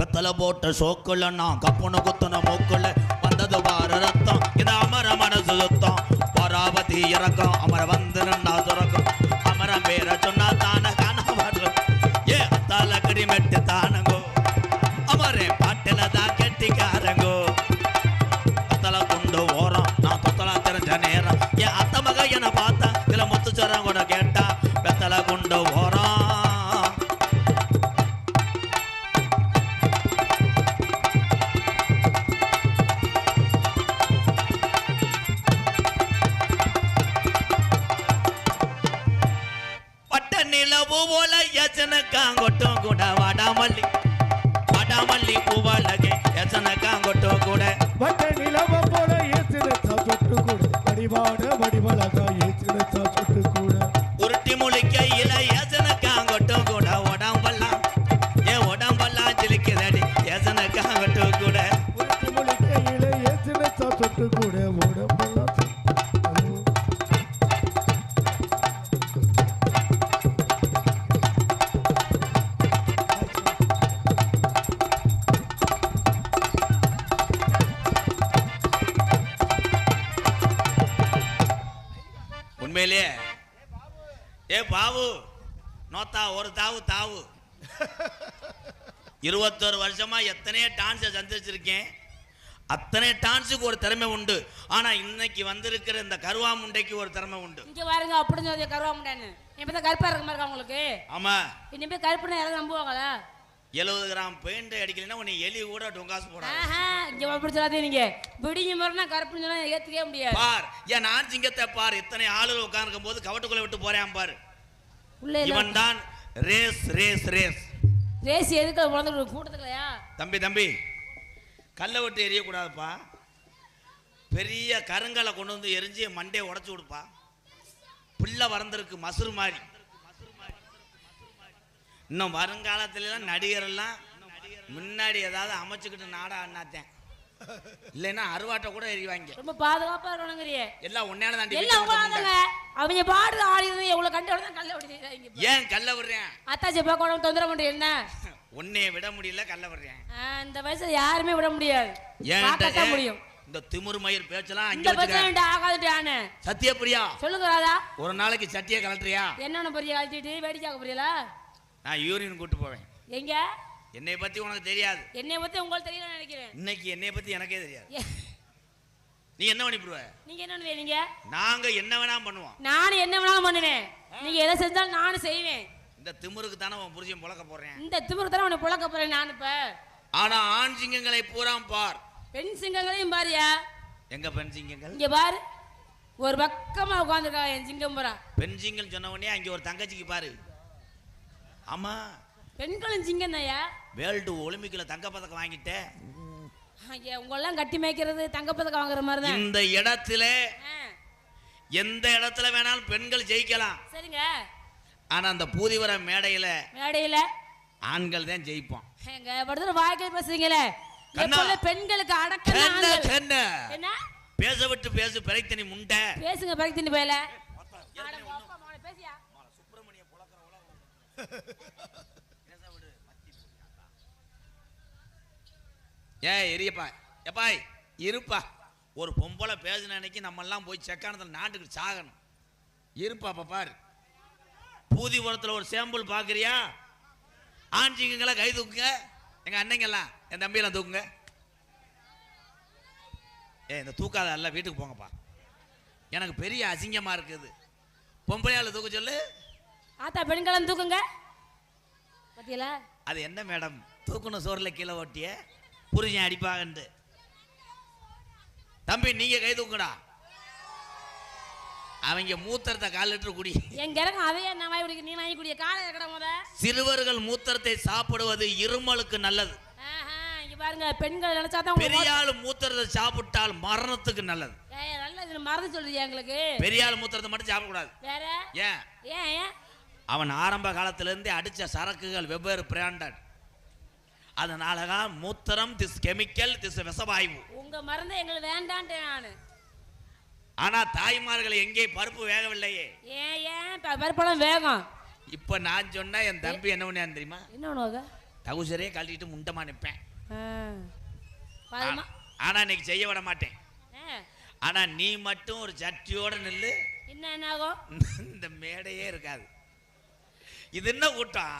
வெத்தலை போட்ட சோக்குள்ள நான் கப்புனு குத்துன மூக்குள்ள வந்தது வார ரத்தம் இது அமர மனசு சுத்தம் பராபதி இறக்கம் அமர வந்து நின்னா சுரக்கம் அமரம் பேர சொன்னா தான காண ஏ அத்தால கடிமெட்டு தானங்கோ அமரே பாட்டில தான் கெட்டிக்காரங்கோ அத்தலை கொண்டு ஓரம் நான் தொத்தலா தெரிஞ்ச நேரம் என் அத்த மக என பார்த்தா இதுல முத்துச்சரம் கூட கேட்டா வெத்தலை கொண்டு ஓரம் பூவோல எச்சனக்காங்கொட்டும் கூட வாடாமல்லி வாடாமல்லி பூவாலகே எச்சனக்காங்கொட்டும் கூட வட்ட நிலவ போல ஏச்சனச்சா சொட்டு கூட வடிவாட வடிவலகா ஏச்சனச்சா சொட்டு கூட உருட்டி முழிக்கையில எச்சனக்காங்கொட்டும் கூட உடம்பெல்லாம் ஏன் உடம்பெல்லாம் சிலிக்குதடி எச்சனக்காங்கொட்டும் கூட உருட்டி முழிக்கையில ஏச்சனச்சா சொட்டு கூட உடம்பெல்லாம் உண்மையிலே ஏ பாவு நோத்தா ஒரு தாவு தாவு 21 வருஷமா எத்தனையோ டான்ஸை சந்திச்சிருக்கேன் அத்தனை டான்ஸுக்கு ஒரு திறமை உண்டு ஆனா இன்னைக்கு வந்திருக்கிற இந்த கருவா முண்டைக்கு ஒரு திறமை உண்டு இங்க பாருங்க அப்படின்னு சொல்லி கருவா முண்டைன்னு இப்பதான் கருப்பா இருக்க மாதிரி உங்களுக்கு ஆமா இனிமே கருப்புன்னு யாராவது நம்புவாங்களா 70 கிராம் பெயிண்ட் அடிக்கலைன்னா உன்னை எலி கூட டொங்காசு போடாது இங்க அப்படி சொல்லாதே நீங்க விடிஞ்ச மாதிரினா கருப்புன்னு சொன்னா ஏத்துக்கவே முடியாது பார் ஏன் நான் சிங்கத்தை பார் இத்தனை ஆளுகள் உட்கார்ந்துருக்கும் போது கவட்டுக்குள்ள விட்டு போறேன் பாரு இவன் தான் ரேஸ் ரேஸ் ரேஸ் ரேஸ் எதுக்கு உழந்து கூட்டத்துக்கலையா தம்பி தம்பி கல்லை விட்டு எரியக்கூடாதுப்பா பெரிய கருங்கலை கொண்டு வந்து எரிஞ்சு மண்டையை உடச்சு விடுப்பா பிள்ளை வறந்திருக்கு மசுறு மாதிரி இன்னும் வருங்காலத்துல நடிகர் எல்லாம் முன்னாடி ஏதாவது அமைச்சுக்கிட்டு நாடா அண்ணாத்தேன் இல்லைன்னா அருவாட்டை கூட எறிவாங்க ரொம்ப பாதுகாப்பா இருக்கணுங்கிறிய எல்லாம் உன்னையால தாண்டி அவங்க பாடுற ஆடி எவ்வளவு கண்டோட தான் கல்ல விடுறீங்க ஏன் கல்ல விடுறேன் அத்தாச்சி பார்க்க தொந்தரவு பண்றேன் என்ன உன்னைய விட முடியல கல்ல விடுறேன் இந்த வயசுல யாருமே விட முடியாது ஏன் முடியும் இந்த திமிரு மயிர் பேச்செல்லாம் இந்த பக்கம் ஆகாதுட்டானே சத்தியப்பிரியா சொல்லுங்க ராதா ஒரு நாளைக்கு சட்டியை கலட்டுறியா என்னென்ன பெரிய கழட்டிட்டு வேடிக்கையாக புரியல நான் யூரின் கூட்டு போவேன் எங்க என்னை பத்தி உனக்கு தெரியாது என்னை பத்தி உங்களுக்கு தெரியல நினைக்கிறேன் இன்னைக்கு என்னை பத்தி எனக்கே தெரியாது நீ என்ன பண்ணிடுவ நீங்க என்ன பண்ணுவீங்க நாங்க என்ன வேணாலும் பண்ணுவோம் நானும் என்ன வேணாலும் பண்ணுவேன் நீங்க எதை செஞ்சாலும் நானும் செய்வேன் இந்த திமிருக்கு தானே உன் புருஷன் புழக்க போறேன் இந்த திமிருக்கு தானே உன்னை புழக்க போறேன் நான் இப்ப ஆனா ஆண் சிங்கங்களை பூரா பார் பெண் சிங்கங்களையும் பாரியா எங்க பெண் சிங்கங்கள் இங்க பாரு ஒரு பக்கமா உட்காந்துருக்கா என் சிங்கம் பூரா பெண் சிங்கம் சொன்ன உடனே அங்க ஒரு தங்கச்சிக்கு பாரு ஆமா பெண்களும் சிங்கம் தான்யா வேர்ல்டு ஒலிம்பிக்ல தங்க பதக்கம் வாங்கிட்டேன் ஐயா உங்களெல்லாம் கட்டி மேய்க்கிறது தங்கப்பதக்கம் வாங்குற மாதிரி தான் இந்த இடத்துல எந்த இடத்துல வேணாலும் பெண்கள் ஜெயிக்கலாம் சரிங்க ஆனா அந்த பூதிவர மேடையில ஆண்கள் தான் ஜெயிப்போம் எங்க படுத்துற வாய்க்கை பேசுறீங்களே எப்பவுமே பெண்களுக்கு அடக்கம் என்ன பேச விட்டு பேசு பிறைத்தனி முண்டை பேசுங்க பிறைத்தனி பேல பேசியா சுப்பிரமணிய ஏன் எரியப்பா எப்பாய் இருப்பா ஒரு பொம்பளை பேசின அன்னைக்கு நம்ம எல்லாம் போய் செக்கானத்தில் நாட்டுக்கு சாகணும் இருப்பா பாரு பூதிபுரத்தில் ஒரு சேம்பிள் பார்க்குறியா ஆண் சிங்கங்களை கை தூக்குங்க எங்கள் அன்னைங்கெல்லாம் என் தம்பியெல்லாம் தூக்குங்க இந்த தூக்காத எல்லாம் வீட்டுக்கு போங்கப்பா எனக்கு பெரிய அசிங்கமாக இருக்குது பொம்பளையால தூக்க சொல்லு ஆத்தா பெண்களும் தூக்குங்க பத்தியல அது என்ன மேடம் தூக்கணும் சோறில் கீழே ஓட்டிய புரிஞ்சேன் அடிப்பாகண்டு தம்பி நீங்க கை தூக்குடா அவங்க மூத்திரத்தை கால் லிட்டர் குடி எங்க இறங்க அதையே நான் வாங்கி குடிக்க நீ வாங்கி குடிய காலை இருக்கடா முத சிறுவர்கள் மூத்திரத்தை சாப்பிடுவது இருமலுக்கு நல்லது இங்க பாருங்க பெண்கள் நினைச்சா தான் பெரிய ஆளு மூத்திரத்தை சாப்பிட்டால் மரணத்துக்கு நல்லது நல்லது மறந்து சொல்றீங்க எங்களுக்கு பெரிய ஆளு மூத்திரத்தை மட்டும் சாப்பிட கூடாது வேற ஏன் ஏன் அவன் ஆரம்ப காலத்துல இருந்தே அடிச்ச சரக்குகள் வெவ்வேறு பிராண்டட் அதனாலதான் மூத்திரம் திஸ் கெமிக்கல் திஸ் விஷவாயு உங்க மருந்து எங்களுக்கு வேண்டான்ட்டேன் நானு ஆனா தாய்மார்கள் எங்கே பருப்பு வேகவில்லையே ஏன் பருப்பெல்லாம் வேகம் இப்ப நான் சொன்னா என் தம்பி என்ன பண்ணான் தெரியுமா என்ன பண்ணுவாங்க டவுசரே கழட்டிட்டு முண்டமா நிற்பேன். பாருமா. ஆனா இன்னைக்கு செய்ய விட மாட்டேன். ஆ. ஆனா நீ மட்டும் ஒரு சட்டியோட நில்லு, என்ன ஆகும்? இந்த மேடையே இருக்காது. இது என்ன கூட்டம்?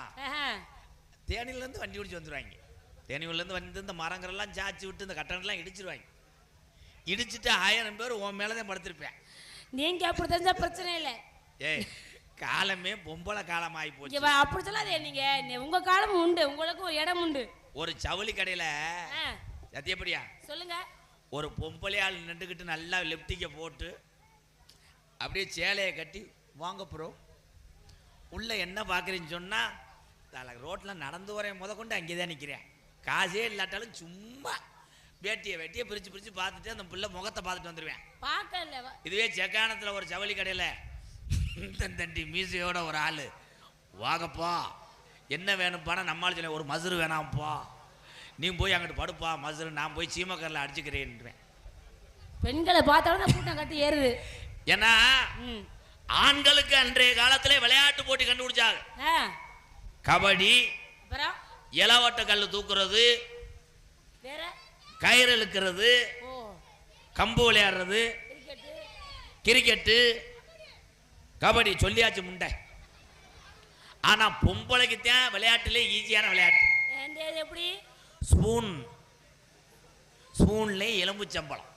தேனியில இருந்து வண்டி பிடிச்சி வந்துருவாங்க. தேனியில இருந்து வந்து இந்த மரங்கள்லாம் சாச்சி விட்டு இந்த கட்டணம்லாம் இடிச்சிருவாங்க. இடிச்சுட்டு 1000 பேர் உன் மேலதான் படுத்திருப்பேன். நீங்க அப்படி தெரிஞ்சா பிரச்சனை இல்லை. ஏய், காலமே பொம்பளை காலம் ஆகி போச்சு. அப்படி சொல்லாதே. நீங்க உங்க காலம் உண்டு, உங்களுக்கு ஒரு இடம் உண்டு. ஒரு ஜவுளி கடையில சத்தியப்படியா சொல்லுங்க, ஒரு பொம்பளையாள் நின்றுக்கிட்டு நல்லா லிப்டிக்க போட்டு அப்படியே சேலையை கட்டி வாங்க ப்ரோ உள்ள என்ன பார்க்குறீன்னு சொன்னா ரோட்ல நடந்து வரேன் கொண்டு அங்கேதான் நிற்கிறேன். காசே இல்லாட்டாலும் சும்மா வெட்டியை பிரிச்சு பார்த்துட்டு அந்த பிள்ளை முகத்தை பார்த்துட்டு வந்துடுவேன். பார்க்கல. இதுவே செக்கானத்துல ஒரு ஜவுளி கடையில இந்த தண்டி மீசையோட ஒரு ஆளு வாங்கப்பா என்ன வேணும்ப்பானா நம்மளால சொல்ல ஒரு மசுறு வேணாம்ப்பா நீ போய் அங்கிட்டு படுப்பா மசுறு நான் போய் சீமக்கரில் அடிச்சுக்கிறேன். பெண்களை பார்த்தாலும் கூட்டம் கட்டி ஏறுது. ஏன்னா ஆண்களுக்கு அன்றைய காலத்திலே விளையாட்டு போட்டி கண்டுபிடிச்சாங்க. கபடி, இலவட்ட கல் தூக்குறது, கயிறு இழுக்கிறது, கம்பு விளையாடுறது, கிரிக்கெட்டு, கபடி சொல்லியாச்சு முண்டை. ஆனா பொம்பளைக்கு தான் விளையாட்டுல ஈஸியான விளையாட்டு. எப்படி? ஸ்பூன்ல எலும்பு சம்பளம்.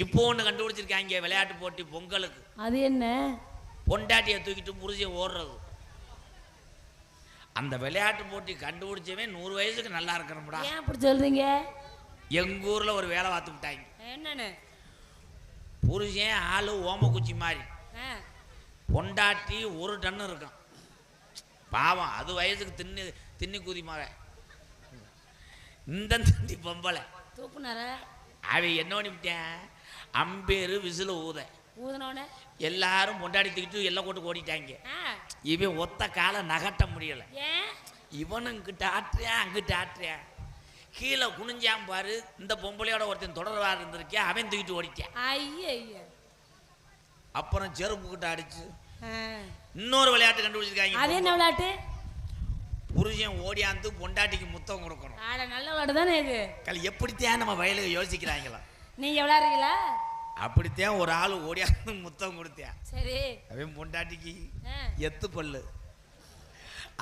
இப்போ ஒன்று கண்டுபிடிச்சிருக்காங்க விளையாட்டு போட்டி பொங்கலுக்கு. அது என்ன? பொண்டாட்டியை தூக்கிட்டு புரிஞ்சு ஓடுறது. அந்த விளையாட்டு போட்டி கண்டுபிடிச்சவே 100 வயசுக்கு நல்லா இருக்கணும்டா. ஏன் அப்படி சொல்றீங்க? எங்க ஊர்ல ஒரு வேலை பார்த்து விட்டாங்க. என்னன்னு? புருஷன் ஆளு ஓமக்குச்சி மாதிரி, பொண்டாட்டி 1 டன் இருக்கும். பாவம் அது வயசுக்கு தின்னி கூதிமாக. இந்த தண்டி பொம்பளை தூக்குனார அவ என்ன பண்ணிவிட்டேன் அம்பேரு விசில ஊதனோட எல்லாரும் பொண்டாடி தூக்கிட்டு எல்லாம் போட்டு ஓடிட்டாங்க. இவன் ஒத்த காலை நகட்ட முடியல. இவனும் இங்கிட்ட ஆட்டுறியான் அங்கிட்ட ஆட்டுறியான். கீழே குனிஞ்சான் பாரு. இந்த பொம்பளையோட ஒருத்தன் தொடர்வா இருந்திருக்கேன் அவன் தூக்கிட்டு ஓடிட்டான். அப்புறம் செருப்பு கிட்ட அடிச்சு இன்னொரு விளையாட்டு கண்டுபிடிச்சிருக்காங்க. அது என்ன விளையாட்டு? புருஷன் ஓடியாந்து பொண்டாட்டிக்கு முத்தம் கொடுக்கணும். நல்ல விளையாட்டு தானே இது. எப்படித்தான் நம்ம வயலுக்கு யோசிக்கிறாங்களா? நீங்க விளையாடுறீங்களா? அப்படித்தான் ஒரு ஆள் ஓடியாந்து முத்தம் கொடுத்தேன். சரி, அவன் பொண்டாட்டிக்கு எத்து பல்லு.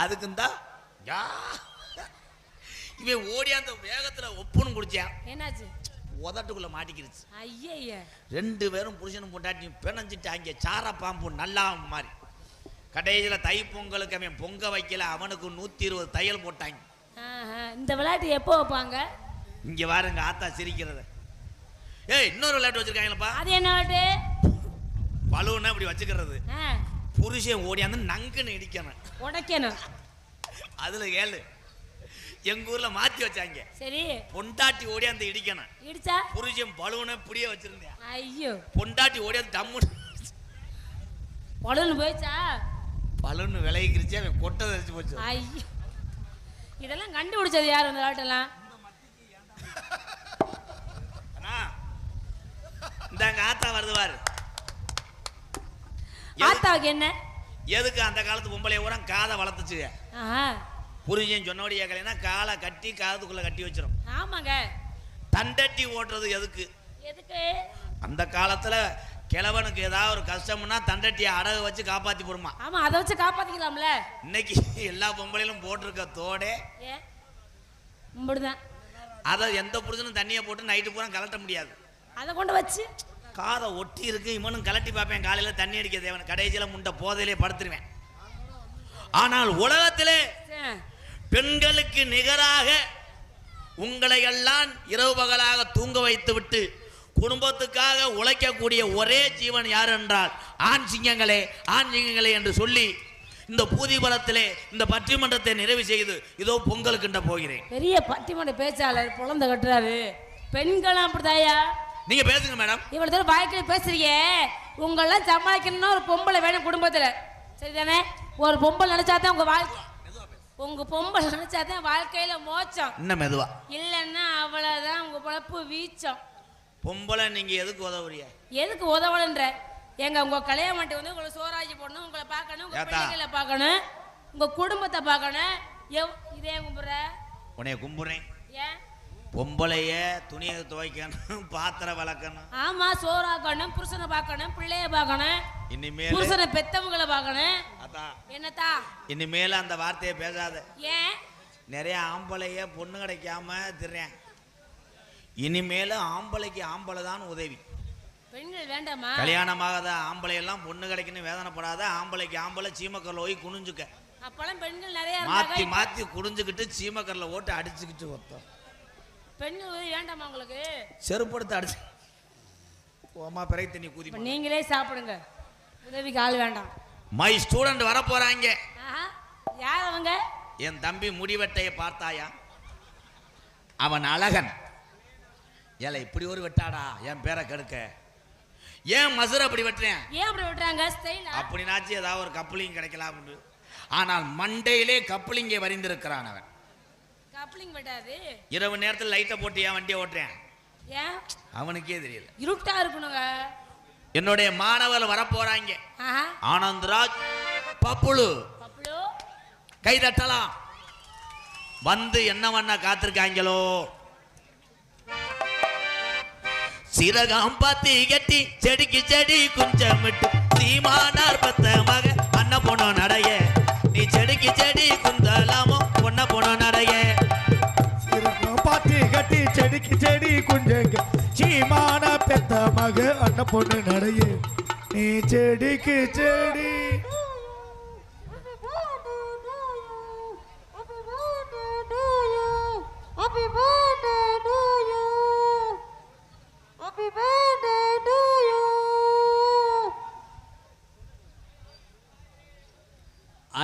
அதுக்குந்தா இவன் ஓடியாந்த வேகத்துல ஒப்புன்னு குடிச்சான். என்னாச்சு? உதட்டுக்குள்ள மாட்டிக்கிருச்சு. ஐயா 2 பேரும் புருஷனும் பொண்டாட்டியும் பிணைஞ்சிட்டாங்க. சார பாம்பு நல்லா மாதிரி. கடைசியில் தை பொங்கலுக்கு அவன் பொங்க வைக்கல, அவனுக்கு 120 தையல் போட்டாங்க. இந்த விளையாட்டு எப்போ வைப்பாங்க? இங்க பாருங்க ஆத்தா சிரிக்கிறத. ஏய் இன்னொரு விளையாட்டு வச்சிருக்காங்களப்பா. அது என்ன விளையாட்டு? பலூனை இப்படி வச்சுக்கிறது. புருஷன் ஓடியாந்து நங்குன்னு இடிக்கணும், உடைக்கணும். அதுல ஏழு எங்க ஊர்ல மாத்தி வச்சாங்க. சரி, பொண்டாட்டி ஓடியாந்து இடிக்கணும். இடிச்சா புருஷன் பலூனை புடிய வச்சிருந்தேன். ஐயோ, பொண்டாட்டி ஓடியாந்து டம்மு பலூன் போயிச்சா? பலூன் விளையிக்கிருச்சு, அவன் கொட்டை தரிச்சு போச்சு. ஐயோ, இதெல்லாம் கண்டுபிடிச்சது யார் இந்த விளையாட்டெல்லாம்? இந்தாங்க ஆத்தா வருது பாரு. ஆத்தாவுக்கு என்ன? எதுக்கு அந்த காலத்து பொம்பளை ஊரம் காதை வளர்த்துச்சு. புரிஞ்சேன் சொன்னோடி கேட்கலைன்னா காலை கட்டி காதுக்குள்ள கட்டி வச்சிரும். ஆமாங்க. தண்டட்டி ஓட்டுறது எதுக்கு? எதுக்கு? அந்த காலத்துல கிழவனுக்கு ஏதாவது ஒரு கஷ்டம்னா தண்டட்டியை அடகு வச்சு காப்பாத்தி போடுமா. ஆமா, அதை வச்சு காப்பாத்திக்கலாம்ல. இன்னைக்கு எல்லா பொம்பளையிலும் போட்டிருக்க தோடே இப்படிதான். அதை எந்த புருஷனும் தண்ணியை போட்டு நைட்டு பூரா கலட்ட முடியாது. அதை கொண்டு வச்சு காதை ஒட்டி இருக்கு. இவனும் கலட்டி பார்ப்பேன். காலையில தண்ணி அடிக்க தேவன் கடைசியில முண்டை போதையிலே படுத்துருவேன். ஆனால் உலகத்திலே பெண்களுக்கு நிகராக உங்களை எல்லாம் இரவு பகலாக தூங்க வைத்து விட்டு குடும்பத்துக்காக உழைக்கக்கூடிய ஒரே ஜீவன் யார் என்றால் ஆண் சிங்கங்களே, ஆண் சிங்கங்களே என்று சொல்லி இந்த பூதிபலத்திலே இந்த பட்டிமன்றத்தை நிறைவு செய்து இதோ பொங்கலுக்குண்ட போகிறேன். பெரிய பட்டிமன்ற பேச்சாளர் பொழந்த கட்டுறாரு. பெண்கள் அப்படிதாயா? நீங்க பேசுங்க மேடம். இவ்வளவு தூரம் வாய்க்கு பேசுறீங்க. உங்களெல்லாம் சமாளிக்கணும்னா ஒரு பொம்பளை வேணும் குடும்பத்துல, சரிதானே? ஒரு பொம்பளை நினைச்சாதான் உங்க வாழ்க்கை, உங்க பொம்பளை நினைச்சாதான் வாழ்க்கையில மோச்சம். இன்னும் மெதுவா இல்லைன்னா அவ்வளவுதான் உங்க பொழப்பு வீச்சம். பொம்பளை நீங்க எதுக்கு உதவுறிய? எதுக்கு உதவலன்ற? எங்க உங்க கல்யாண மாட்டி வந்து உங்களை சோறாக்கி போடணும், உங்களை பார்க்கணும், உங்க பிள்ளைகளை பார்க்கணும், உங்க குடும்பத்தை பார்க்கணும். இது இதே கும்புற உன்னைய கும்புறேன். ஏன்? பொம்பளைய துணியை துவைக்கணும், பாத்திரம் வளர்க்கணும். ஆமா, சோறாக்கணும், புருஷனை பார்க்கணும், பிள்ளைய பார்க்கணும், இனிமேல் புருஷனை பெத்தவங்களை பார்க்கணும். அதான் என்னத்தா? இனிமேல் அந்த வார்த்தையை பேசாத. ஏன்? நிறைய ஆம்பளைய பொண்ணு கிடைக்காம திர்றேன். இனிமேல் ஆம்பளைக்கு ஆம்பளை தான் உதவி. பெண்கள் வேண்டாமா? கல்யாணமாகாத ஆம்பளை எல்லாம் பொண்ணு கிடைக்கணும் வேதனைப்படாத. ஆம்பளைக்கு ஆம்பளை சீமக்கரில் போய் குனிஞ்சுக்க. அப்பெல்லாம் பெண்கள் நிறைய மாத்தி மாத்தி குடிஞ்சுக்கிட்டு சீமக்கரில் ஓட்டு அடிச்சுக்கிட்டு ஒருத்தம். பெண்கள் உதவி வேண்டாமா உங்களுக்கு? செருப்படுத்து அடிச்சு ஓமா பிறை தண்ணி கூதி. நீங்களே சாப்பிடுங்க, உதவிக்கு ஆள் வேண்டாம். மை ஸ்டூடெண்ட் வர போறாங்க. யார் அவங்க? என் தம்பி முடிவெட்டையை பார்த்தாயா? அவன் அழகன். ஏல இப்படி ஒரு வெட்டாடா என் பேரை கெடுக்க. ஏன் மசுரை அப்படி வெட்டுறேன்? ஏன் அப்படி வெட்டுறாங்க? ஸ்டைலா? அப்படினாச்சு ஏதாவது ஒரு கப்ளிங் கிடைக்கலாம். ஆனால் மண்டையிலே கப்ளிங்கை வரிந்திருக்கிறான் அவன். கப்ளிங் வெட்டாது. இரவு நேரத்தில் லைட்டை போட்டு ஏன் வண்டியை ஓட்டுறேன்? ஏன்? அவனுக்கே தெரியல. இருட்டா இருக்கணுங்க. என்னுடைய மாணவர்கள் வரப்போறாங்க. ஆனந்த்ராஜ், பப்புளு. கை தட்டலாம். வந்து என்ன பண்ண காத்திருக்காங்களோ? சிறகாம் பாத்தி கட்டி செடிக்கு செடி குஞ்சமிட்டு சீமானார் பத்த மக அண்ண பொண்ணு நடைய. நீ செடிக்கு செடி குந்தலாமோ பொண்ண பொண்ணு நடைய. சிறகாம் பாத்தி கட்டி செடிக்கு செடி குஞ்சங்க சீமான பெத்த மக அண்ண பொண்ணு நடைய. நீ செடிக்கு செடி.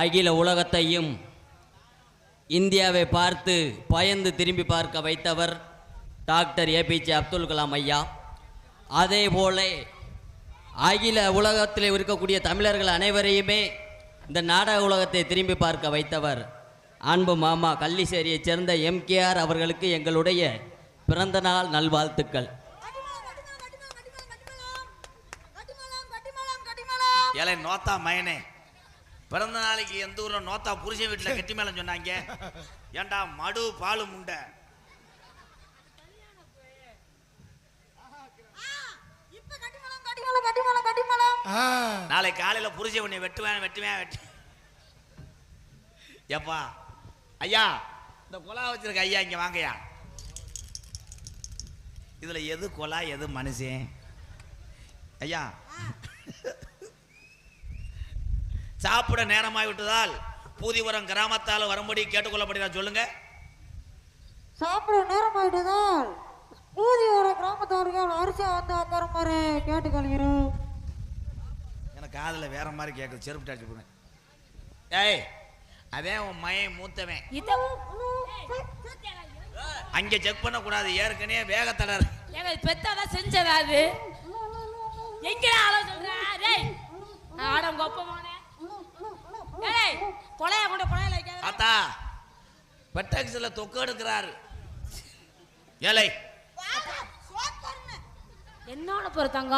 அகில உலகத்தையும் இந்தியாவை பார்த்து பயந்து திரும்பி பார்க்க வைத்தவர் டாக்டர் ஏபிஜே அப்துல் கலாம் ஐயா. அதே போல அகில உலகத்தில் இருக்கக்கூடிய தமிழர்கள் அனைவரையுமே இந்த நாடக உலகத்தை திரும்பி பார்க்க வைத்தவர் அன்பு மாமா கள்ளிசேரியைச் சேர்ந்த எம்கேஆர் அவர்களுக்கு எங்களுடைய பிறந்தநாள் நல்வாழ்த்துக்கள். ஏலே நோத்தா மயனே, பிறந்த நாளைக்கு எந்த ஊர்ல நோத்தா புருஷன் வீட்டில் கட்டி மேல சொன்னாங்க. ஏண்டா மடு பாலு முண்டை. நாளை காலையில புருஷன் உன்னை வெட்டுவேன் வெட்டுவேன் வெட்டு. எப்பா ஐயா இந்த கொலா வச்சிருக்க ஐயா இங்க வாங்கய்யா. இதுல எது கொலா எது மனுஷன்? ஐயா சாப்பிட நேரமாய் விட்டதால் பூதிபுரம் கிராமத்தால் வரும்படி கேட்டுக்கொள்ளப்படுகிறார். சொல்லுங்க. சாப்பிட நேரமாயிட்டதால் பூதிபுரம் கிராமத்தார்கள் அரிசி வந்து அக்கறமாறு கேட்டுக்கொள்கிறோம். எனக்கு காதுல வேற மாதிரி கேட்குது. செருப்பு டாச்சு போனேன். ஏய் அதே உன் மயன் மூத்தவன். அங்க செக் பண்ண கூடாது, ஏற்கனவே வேகத்தடர். பெத்தாதான் செஞ்சதா அது? எங்கடா ஆலோசனை? டேய் ஆடம் கொப்பமானே. டேய் கொலையா கொண்டு கொலையில வைக்காத. ஆத்தா பெட்டக்ஸ்ல தொக்கு எடுக்கிறாரு. ஏலை என்னோட பொறுத்தங்க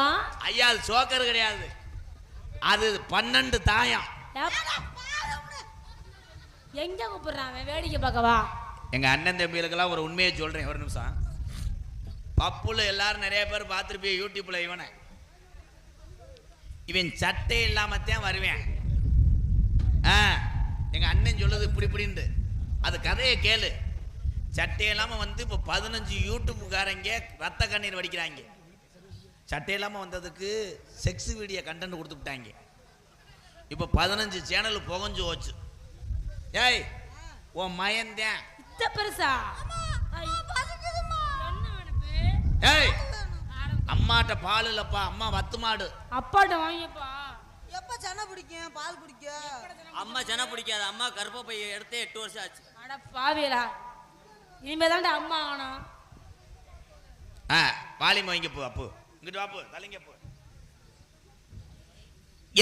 ஐயா அது சோக்கர் கிடையாது, அது 12 தாயம். எங்க கூப்பிடுறாங்க? வேடிக்கை பார்க்கவா? எங்க அண்ணன் தம்பிகளுக்கெல்லாம் ஒரு உண்மையை சொல்றேன், ஒரு நிமிஷம். பப்புல எல்லாரும் நிறைய பேர் பார்த்துருப்பீங்க யூடியூப்ல. இவன் சட்டை இல்லாமத்தான் வருவேன். எங்க அண்ணன் சொல்லுது இப்படி இப்படின்னு. அது கதையை கேளு. சட்டை இல்லாம வந்து இப்போ 15 யூடியூப்காரங்க ரத்த கண்ணீர் வடிக்கிறாங்க. சட்டை இல்லாம வந்ததுக்கு செக்ஸ் வீடியோ கண்டென்ட் கொடுத்து விட்டாங்க. இப்போ 15 சேனல் புகஞ்சு போச்சு. ஏய் உன் மயன்தான் இத்த பெருசா? ஏய் அம்மாட்ட பால் இல்லப்பா, அம்மா வத்து மாடு. அப்பாட்ட வாங்கிப்பா. எப்ப சென்னை பிடிக்கும் பால் பிடிக்கும்? அம்மா சென பிடிக்காது. அம்மா கர்ப்பப்பை எடுத்து 8 வருஷம் ஆச்சு. அட பாவியலா, இனிமேதான்டா அம்மா ஆகணும். பாலிமா இங்க போ. அப்பு இங்கிட்டு வாப்பு தலைங்க போ.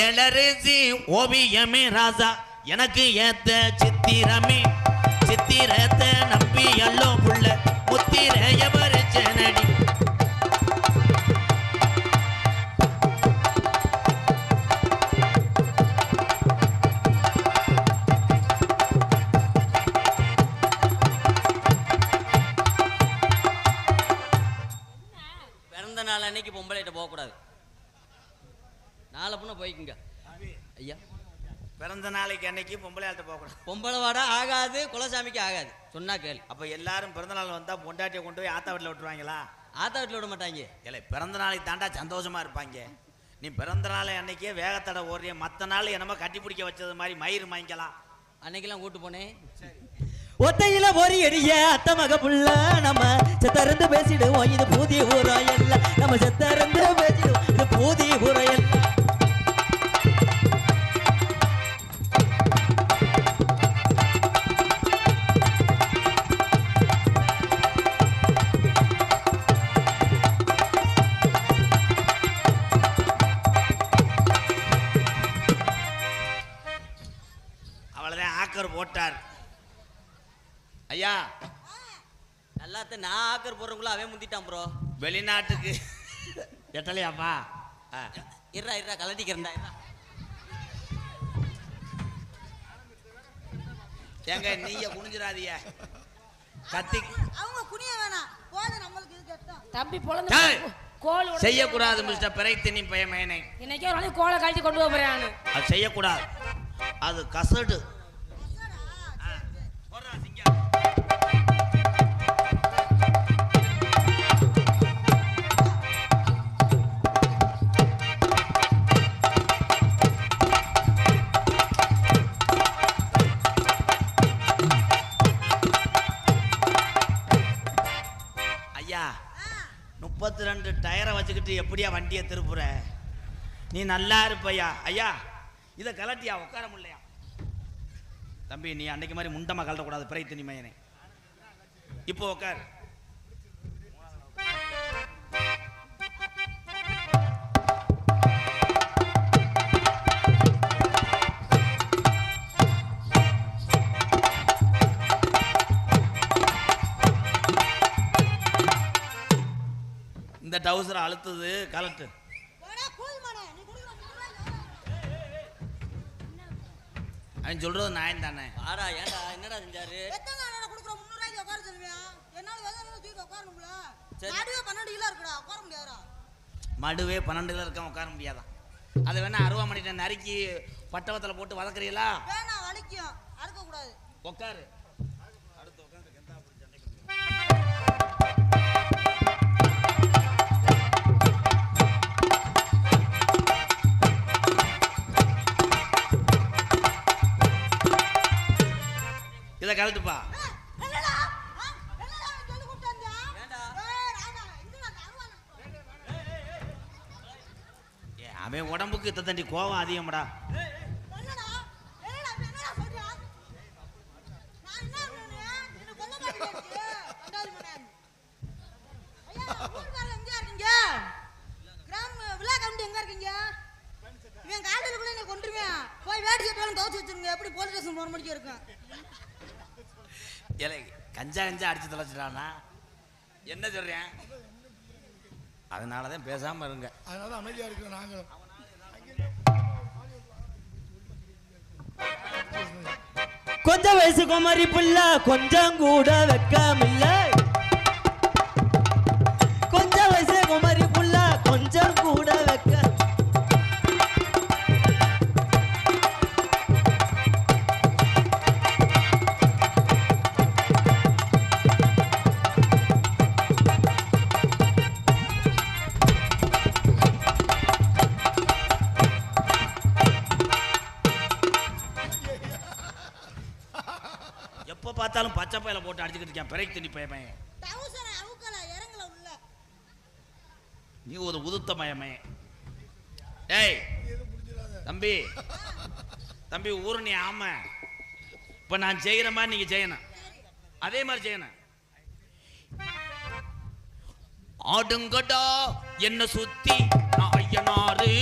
எலரசி ஓவியமே ராசா எனக்கு ஏத்த சித்திரமே. சித்திரத்தை நம்பி எல்லோ புள்ள முத்திரைய பறிச்சனடி. போய்க்குங்க ஐயா. பிறந்த நாளைக்கு அன்னைக்கு பொம்பளை ஆள்கிட்ட போகக்கூடாது. பொம்பளை வாடா ஆகாது, குலசாமிக்கு ஆகாது. சொன்னா கேள். அப்போ எல்லாரும் பிறந்த நாள் வந்தால் பொண்டாட்டியை கொண்டு போய் ஆத்தா வீட்டில் விட்டுருவாங்களா? ஆத்தா வீட்டில் விட மாட்டாங்க. இல்லை, பிறந்த நாளைக்கு தாண்டா சந்தோஷமா இருப்பாங்க. நீ பிறந்த நாளை அன்னைக்கே வேகத்தடை ஓடுறிய, மற்ற நாள் என்னமோ கட்டி பிடிக்க வச்சது மாதிரி மயிர் வாங்கிக்கலாம். அன்னைக்கெல்லாம் கூட்டு போனேன். ஒத்தையில ஒரு எடிய அத்த மக புள்ள நம்ம செத்தருந்து பேசிடுவோம். இது பூதி ஊராயல்ல, நம்ம செத்தருந்து பேசிடுவோம். இது பூதி ஊராயல்ல. அவ்வளோதான், ஆக்கர் போட்டார். ஐயா, எல்லாத்தையும் நான் ஆக்கர் போடுறவங்கள அவன் முந்திட்டான் ப்ரோ. வெளிநாட்டுக்கு எட்டலையாப்பா? இருறா கலட்டிக்கிறேன்டா. ஏங்க நீங்க குனிஞ்சிடாதீங்க, கத்தி அவங்க குனிய வேணாம், போது நம்மளுக்கு இது கட்டம். தம்பி பொழந்து டேய், கோல் உடைச்சு செய்யக்கூடாது மிஸ்டர் பிறைத்தினி பயமேனே. இன்னைக்கே ஒரு நாளைக்கு கோலை கழட்டி கொண்டு போறேன் நானு. அது செய்யக்கூடாது, அது கசடு. ஐயா, 32 டயரை வச்சுக்கிட்டு எப்படியா வண்டியை திருப்புற? நீ நல்லா இருப்பையா? ஐயா, இதை கலட்டியா உட்கார முடியலையா? தம்பி, நீ அன்னைக்கு மாதிரி முண்டமா கலட்டக்கூடாது பிறைத்தினி மயனே. இப்போ உட்கார். இந்த டவுசரை அழுத்துது, கலட்டு. போடா கூல் மானே, நீ குடுக்குற 300 அவன் சொல்றது நியாயம் தானே? ஆடா ஏன்டா என்னடா செஞ்சாரு? எத்தனை நாளா குடுக்குற 300 உட்கார சொல்லுவியா? என்னால வேதனை தூக்கி உட்காரணும்ல. சரி. நடுவே 12 கிலோ இருக்குடா, உட்கார முடியாதுடா. மடுவே 12 இருக்க உட்கார முடியாதான். அதை வேணா அருவாமணிட்ட நறுக்கி பட்டவத்தில் போட்டு வதக்குறீங்களா? வேணா வலிக்கும், அறுக்க கூடாது. உட்காரு. இதை கலட்டுப்பா. என்னடா என்னடா சொல்லி கூப்பிட்டாங்க? ஏன்டா? ராமா இங்கடா அருவான. அவன் உடம்புக்கு தண்டி கோவம் அதிகம்டா. என்னடா என்னடா சொல்றியா? நான் என்ன பண்ணேன்? என்ன கொல்ல மாட்டீங்க? ரெண்டாவது மணி. ஐயா, ஊர்காரங்க எங்க இருக்கீங்க? கிராம் விழா கமிட்டி எங்க இருக்கீங்க? இவன் காலையில என்ன கொன்றுவேன். போய் வேட்டி சட்டெல்லாம் துவச்சு வச்சிருங்க. எப்படி போலீஸ் ஸ்டேஷன் போற முடிக்க இருக்கும். ஏலே, கஞ்சா அடிச்சு தொலைச்சிட்டானா? என்ன சொல்றேன்? அதனாலதான் பேசாம இருங்க. அதனால அமைதியா இருக்கிறோம் நாங்க. கொஞ்ச வயசு குமரி புள்ள கொஞ்சம் கூட வெக்கமில்ல. கொஞ்ச வயசு குமரி புள்ள கொஞ்சம் கூட வெக்க. எப்ப பார்த்தாலும் பச்சை பையில போட்டு அடிச்சுக்கிட்டு இருக்கேன் பிறைத்தினி பயமே. டவுசரை அவுக்கல இறங்கல உள்ள. நீ ஒரு உதுத்த மயமே. டேய் தம்பி, தம்பி ஊரு நீ ஆம. இப்ப நான் செய்யற மாதிரி நீங்க செய்யணும், அதே மாதிரி செய்யணும். ஆடுங்கடா என்ன சுத்தி நான் ஐயனாரு.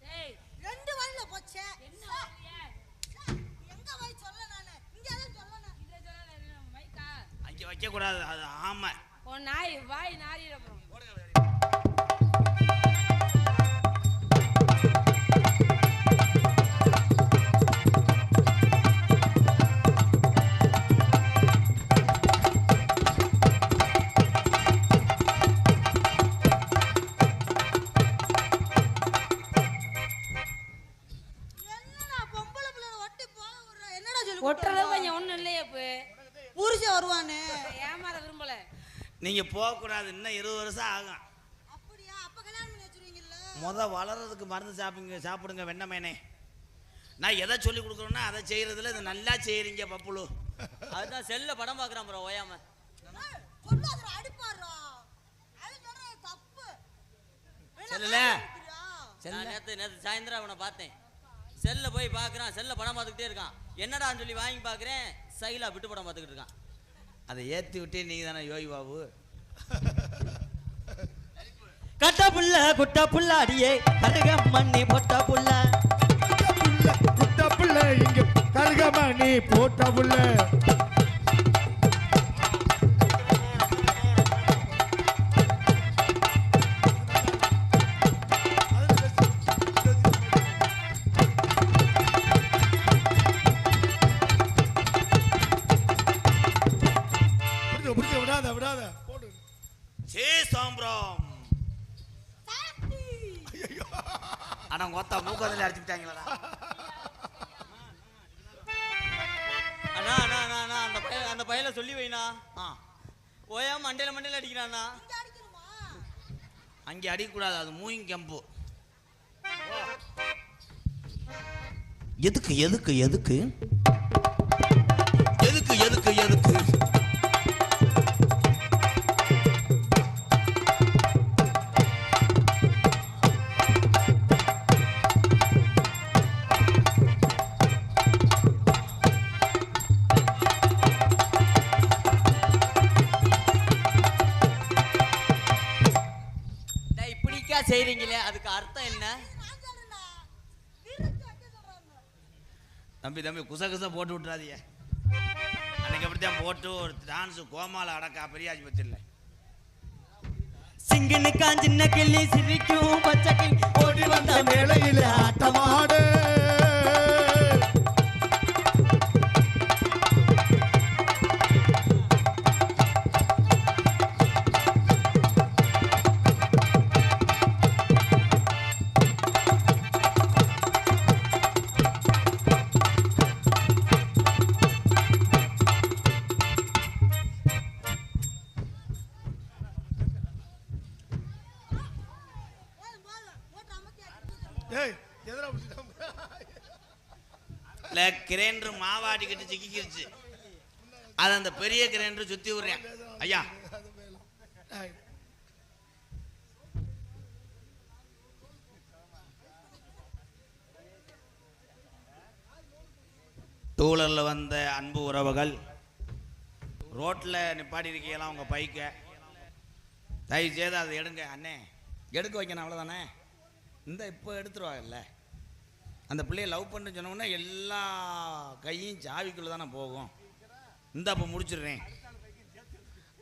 டேய் வைக்கக்கூடாது, அது ஆமை. உன் நாய் வாய் நாரிடும். என்னடா பொம்பளை பிள்ளை ஒட்டி போக விடுற? என்னடா சொல்லி ஒட்டுறது கொஞ்சம் ஒண்ணும் இல்லையே இப்போ. புருஷன் வருவானே. ஏமாற விரும்பல. நீங்க போகக்கூடாது, இன்னும் 20 வருஷம் ஆகும். அப்படியா? அப்ப கல்யாணம் பண்ணி வச்சிருவீங்கல்ல? வளர்றதுக்கு மருந்து சாப்பிடுங்க வெண்ணமேனே. நான் எதை சொல்லி கொடுக்குறேன்னா அதை செய்யறதுல இது நல்லா செய்யறீங்க பப்புளு. அதுதான் செல்ல படம் பார்க்குறான் ப்ரோ ஓயாம. ஏய், சொல்லாதடா, அடிப்பாருடா. அது சொல்றது தப்பு. செல்லுல நான் நேற்று சாயந்தரம் அவனை பார்த்தேன். செல்ல போய் பார்க்குறான், செல்ல படம் பார்த்துக்கிட்டே இருக்கான். என்னடான்னு சொல்லி வாங்கி பார்க்குறேன், சைலா விட்டு படம் பார்த்துக்கிட்டு இருக்கான். அதை ஏற்றி விட்டே நீங்கள் தானே யோகி பாபு. கட்ட புள்ள குட்ட புள்ள அடியே கருகம் மண்ணி பொட்ட புள்ள. குட்ட புள்ள இங்க கருகமணி போட்ட புள்ள. விடாத விடாத போடு. சே சாம்பிரம். ஆனா கொத்தா மூக்கத்தில் அடிச்சுட்டாங்களா? அண்ணா அண்ணா அண்ணா அண்ணா அந்த பையனை சொல்லி வைண்ணா. ஓயாம மண்டையில அடிக்கிறாண்ணா. அங்கே அடிக்கக்கூடாது, அது மூயிங் கம்பு. எதுக்கு எதுக்கு எதுக்கு எதுக்கு எதுக்கு எதுக்கு இப்படிக்கா செய்றீங்களே, அதுக்கு அர்த்தம் என்ன? தம்பி தம்பி குச குச போட்டு விட்டுறாதீங்க. அன்னைக்கு அப்படித்தான் போட்டு ஒரு டான்ஸு கோமால அடக்கா பெரிய ஆஸ்பத்திரியில். சிங்கினு காஞ்சின்ன கிள்ளி சிரிக்கும் பச்சை கிளி ஓடி வந்த மேலையில ஆட்டமாடு. கிரைண்டர் மாவாட்டிக்கிட்டு சிக்கிக்கிருச்சு. அது அந்த பெரிய கிரைண்டர் சுத்தி விடுறேன். ஐயா டூலர்ல வந்த அன்பு உறவுகள், ரோட்ல நிப்பாட்டி இருக்கீங்களா உங்க பைக்க, தயவு செய்து அதை எடுங்க. அண்ணே எடுக்க வைக்கணும், அவ்வளோதானே. இந்த இப்போ எடுத்துருவாங்கல்ல. அந்த பிள்ளைய லவ் பண்ண சொன்னோன்னா எல்லா கையும் சாவிக்குள்ளே தானே போகும். இந்த அப்போ முடிச்சிடுறேன்.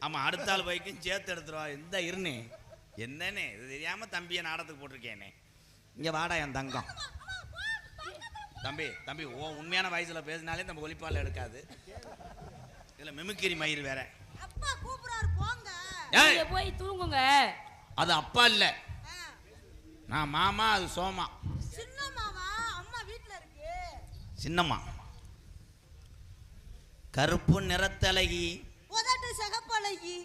ஆமாம், அடுத்த ஆள் பைக்கும் சேர்த்து எடுத்துருவா. இந்த இருனே என்னன்னே இது தெரியாமல் தம்பியை நாடத்துக்கு போட்டிருக்கேனே. இங்கே வாடா என் தங்கம். தம்பி தம்பி ஓ உண்மையான வயசில் பேசினாலே நம்ம ஒலிப்பால் எடுக்காது. இதில் மிமிக்கிரி மயிர் வேற. அப்பா கூப்பிடுறாரு போங்க. நீங்க போய் தூங்குங்க. அது அப்பா இல்லை, நான் மாமா, அது சோமா. சின்னம்மாவா? அம்மா வீட்ல இருக்கு. சின்னம்மா கருப்பு நிறத்தழகி, உதட்டு சகப்பழகி,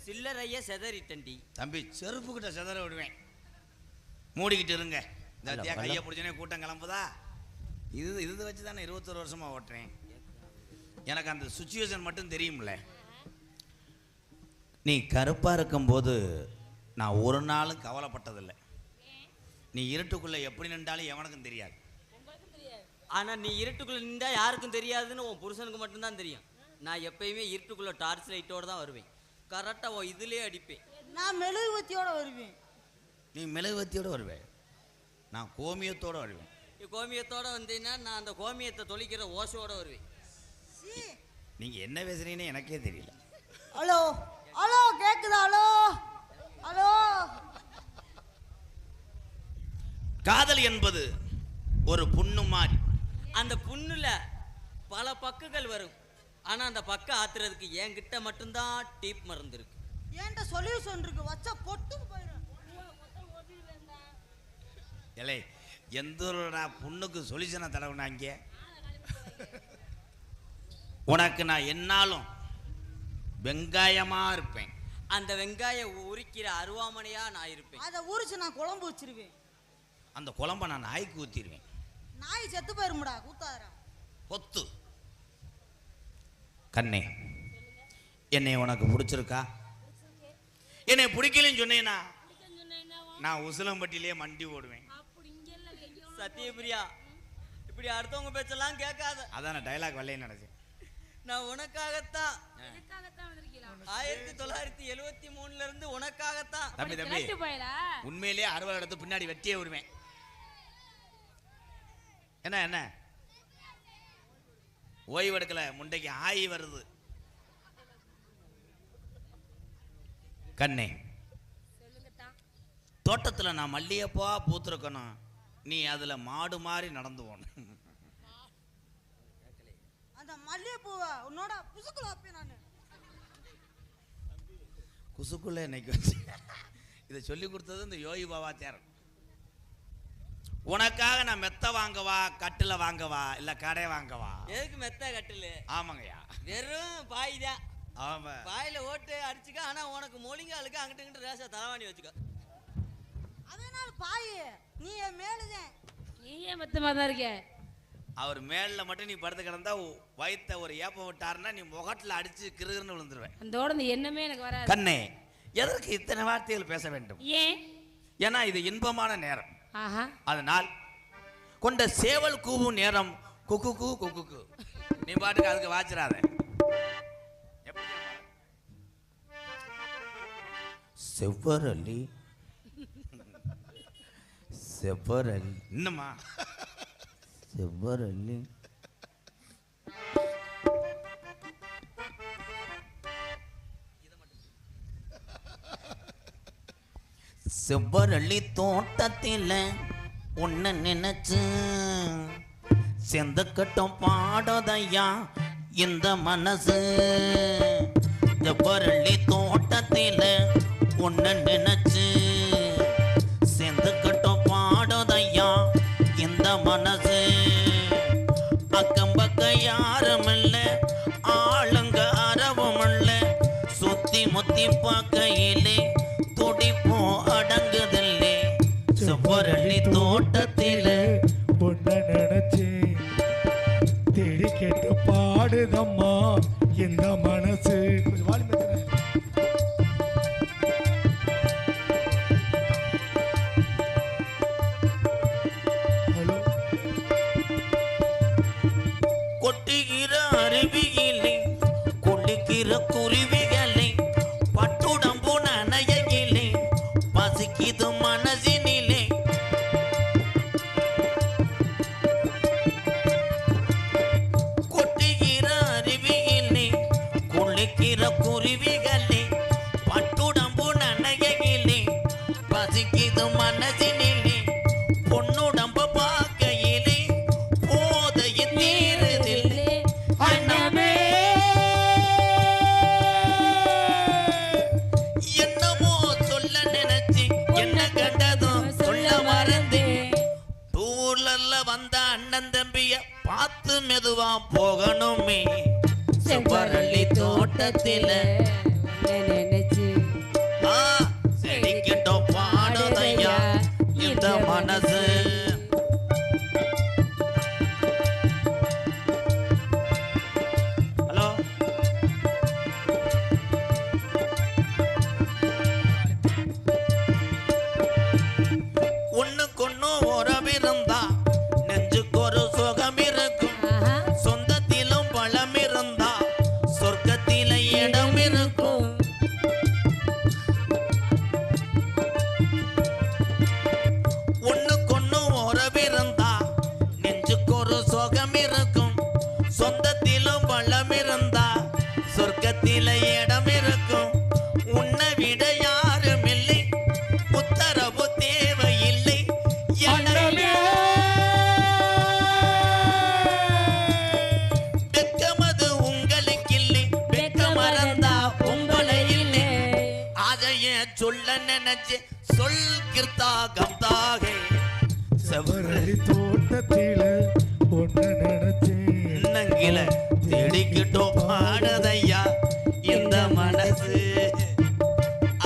சில்லறைய செதறிட்டண்டி. தம்பி செருப்பு கிட்ட செதற விடுவேன். மூடிக்கிட்டு இருங்க. இந்த கையை பிடிச்சனே கூட்டம் கிளம்புதா. இது வச்சு தானே 21 வருஷமா ஓட்டுறேன். எனக்கு அந்த சுச்சுவேஷன் மட்டும் தெரியும்ல. நீ கருப்பா இருக்கும்போது நான் ஒரு நாளும் கவலைப்பட்டதில்லை. நீ இருட்டுக்குள்ள எப்படி நின்றாலும் எவனுக்கும் தெரியாது. ஆனா நீ இருட்டுக்குள்ள நின்றா யாருக்கும் தெரியாதுன்னு உன் புருஷனுக்கு மட்டும்தான் தெரியும். நான் எப்பயுமே இருட்டுக்குள்ள டார்ச் லைட்டோட தான் வருவேன். கரெக்டா இதுலயே அடிப்பேன். நான் மெழுகுவத்தியோட வருவேன். நீ மெழுகுவத்தியோட வருவேன், நான் கோமியத்தோட வருவேன். நீ கோமியத்தோட வந்தீங்கன்னா நான் அந்த கோமியத்தை தொலைக்கிற ஓசையோட வருவேன். நீங்க என்ன பேசுறீங்கன்னு எனக்கே தெரியல. ஹலோ ஹலோ கேக்குதா? Hello hello. காதல் என்பது ஒரு புண்ணு மாதிரி. அந்த புண்ணுல பல பக்குகள் வரும். ஆனா அந்த பக்க ஆத்துறதுக்கு என்கிட்ட மட்டும்தான் டீப் மருந்து இருக்கு. ஏன்ட்ட சொல்யூஷன் இருக்கு, வச்சா பொட்டு போயிடும். இல்லை எந்த புண்ணுக்கு சொல்யூஷனை தடவுனா இங்கே உனக்கு நான் என்னாலும் வெங்காயமா இருப்பேன். அந்த வெங்காயம் உரிக்கிற அருவாமனையா நான் இருப்பேன். அதை உரிச்சு நான் குழம்பு வச்சிருவேன். அந்த குழம்ப நான் நாய்க்கு ஊத்திடுவேன். நாய் செத்து போயிருமுடா கூத்தாரா. பொத்து கண்ணே, என்னை உனக்கு பிடிச்சிருக்கா? என்னை பிடிக்கலன்னு சொன்னேன்னா நான் உசிலம்பட்டியிலே மண்டி ஓடுவேன். சத்தியபிரியா, இப்படி அடுத்தவங்க பேச்செல்லாம் கேட்காத. அதான் நான் டைலாக் வரலைன்னு நினைச்சேன். நான் உனக்காகத்தான் 1973 இருந்து உனக்காகத்தான். தம்பி தம்பி, உண்மையிலேயே அறுவடை எடுத்து பின்னாடி வெட்டியே விடுவேன். என்ன என்ன ஓய்வு எடுக்கல, முண்டைக்கு ஆயி வருது. கண்ணே, தோட்டத்துல நான் மல்லிகைப்பூவா பூத்திருக்கணும், நீ அதுல மாடு மாதிரி நடந்து போகணும். அந்த மல்லிகைப்பூவை உன்னோட புசுக்குள்ள வைப்பேன் நானு. குசுக்குள்ள இன்னைக்கு வச்சு இதை சொல்லி கொடுத்தது இந்த யோகி பாபா தேரன். உனக்காக நான் மெத்த வாங்கவா, கட்டில வாங்கவா, இல்ல கடை வாங்கவா? எதுக்கு மெத்த கட்டில்? ஆமாங்கய்யா, வெறும் பாய் தான். ஆமா, பாயில ஓட்டு அடிச்சுக்க. ஆனா உனக்கு மொழிங்காலுக்கு அங்கிட்டு இங்கிட்டு ரேசா தலைவாணி வச்சுக்க. அதனால பாய் நீ என் மேலுதான். நீயே மொத்தமா தான் இருக்க. அவர் மேல மட்டும் நீ படுத்து கிடந்தா வயித்த ஒரு ஏப்ப விட்டாருன்னா நீ முகத்துல அடிச்சு கிருகிருன்னு விழுந்துருவேன். அதோட இந்த எண்ணமே எனக்கு வராது. கண்ணே, எதற்கு இத்தனை வார்த்தைகள் பேச வேண்டும்? ஏன்? ஏன்னா இது இன்பமான நேரம். ஆஹா. அதனால் கொண்ட சேவல் கூவும் நேரம் குக்கு குக்கு. நீ பாட்டுக்கு அதுக்கு வாச்சிடாத. செவ்வரளி செவ்வரளி இன்னமா செவ்வரளி செவ்வரளி தோட்டத்தில் உன்னை நினைச்சு செந்தக்கட்டம் பாடதையா இந்த மனசு. செவ்வரளி தோட்டத்தில் உன்னை நினைச்சு செந்தக்கட்டம் பாடதையா இந்த மனசு. அக்கம் பக்கம் யாரும் இல்ல, ஆளுங்க அறவும் இல்ல, சுத்தி முத்தி பார்க்கையிலே துடிப்போ அடங்குதில்லை. செவ்வரளி தோட்டத்தில பொண்ண நினைச்சு தேடி கேட்டு பாடுதம்மா இந்த மனசு. கொஞ்சம் வாலி மேய்ச்சறேன். ஹலோ. கொட்டுகிற அருவியிலே குளிக்கிற குருவிகளை பட்டுடம்பு நனையிலே பசிக்குது மனசினிலே. கொட்டுகிற அருவியிலே குளிக்கிற குருவிகளை பட்டுடம்பு நனையிலே பசிக்குது மனசினிலே. பொன்னுடம்ப பார்க்கையிலே போதையின் தீருதில்லை அண்ணமே. என்னமோ சொல்ல நினைச்சு என்ன கண்டதும் சொல்ல மறந்தேன். டூர்ல வந்த அண்ணன் தம்பிய பார்த்து மெதுவா போகணுமே. செவ்வரளி தோட்டத்தில நினைச்சு செடிக்கிட்டோம் பாடுதையா இந்த மனசு. ஹலோ, ஒண்ணுக்கொண்ணு உறவிருந்தா நெஞ்சுக்கு ஒரு சுகம் இருக்கும். ஆஹா. சொந்தத்திலும் பழம் இருந்தா சொர்க்கத்தில இடம் இருக்கும். ஒண்ணுக்கொண்ணு உறவிருந்தா நெஞ்சுக்கு ஒரு சுகம் இருக்கும். சொந்தத்திலும் பழம் இருந்தா சொர்க்கத்தில இடம் இருக்கும். சொல்ல நினைச்சு சொல் கிர்த்தாகம் தாகே செவரடி தோட்டத்தில ஒண்ணு நினைச்சேன் நங்கில தேடிக்கிட்டோம் பாடுதையா இந்த மனசு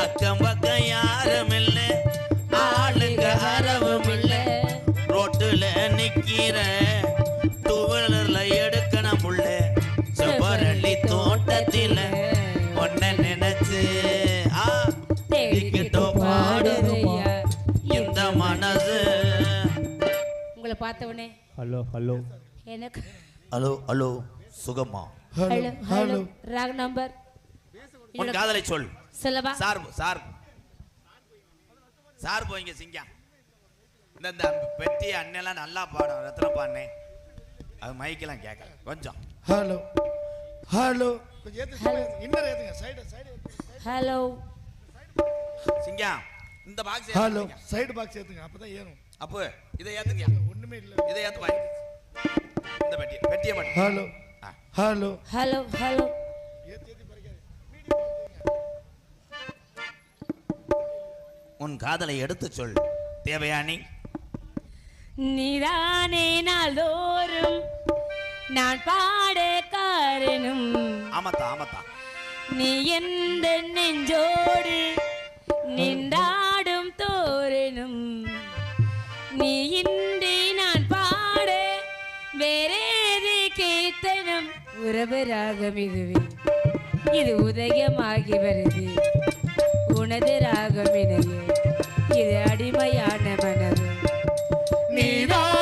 அக்கம் பக்கம் யாரும் இல்ல ஆளுங்க அரவும் இல்ல ரோட்டுல நிக்கிற டூவீலர்ல எடுக்கணும் உள்ள செவரடி தோட்டத்தில ஒன்ன நினைச்சு தேடிக்கிட்டோம் பாடுதையா இந்த மனசு. உங்களை பார்த்தவனே ஹலோ ஹலோ எனக்கு ஹலோ ஹலோ சுகமா ஹலோ ஹலோ ராங் நம்பர். உன் காதலை சொல். சொல்லவா? சார் சார் சார் போய்ங்க சிங்கம். இந்த பெட்டி அண்ணெல்லாம் நல்லா பாடும் ரத்ன பாண்ணே. அது மைக்கெல்லாம் கேட்கல கொஞ்சம். ஹலோ ஹலோ கொஞ்சம் ஏத்து இன்னர் ஏத்துங்க சைடு ஹலோ சிங்கம் இந்த பாக்ஸ் ஹலோ சைடு பாக்ஸ் ஏத்துங்க அப்பதான் ஏறும். அப்போ இதை ஏத்துங்க. ஒண்ணுமே இல்ல இதை ஏத்து பாய். இந்த பெட்டியை மட்டும். ஹலோ ஹலோ ஹலோ ஹலோ உன் காதலை எடுத்து சொல் தேவயானி. நீதானே நாள்தோறும் நான் பாட காரணம். ஆமத்தா ஆமத்தா. நீ எந்த நெஞ்சோடு நின்றாடும் தோரணும். நீ இன்றி நான் பாட வேறேது கீர்த்தனம். உறவு ராகம் இதுவே இது உதயமாகி வருது. உனது ராகம் இணைய இது அடிமையான மனது. நீதான்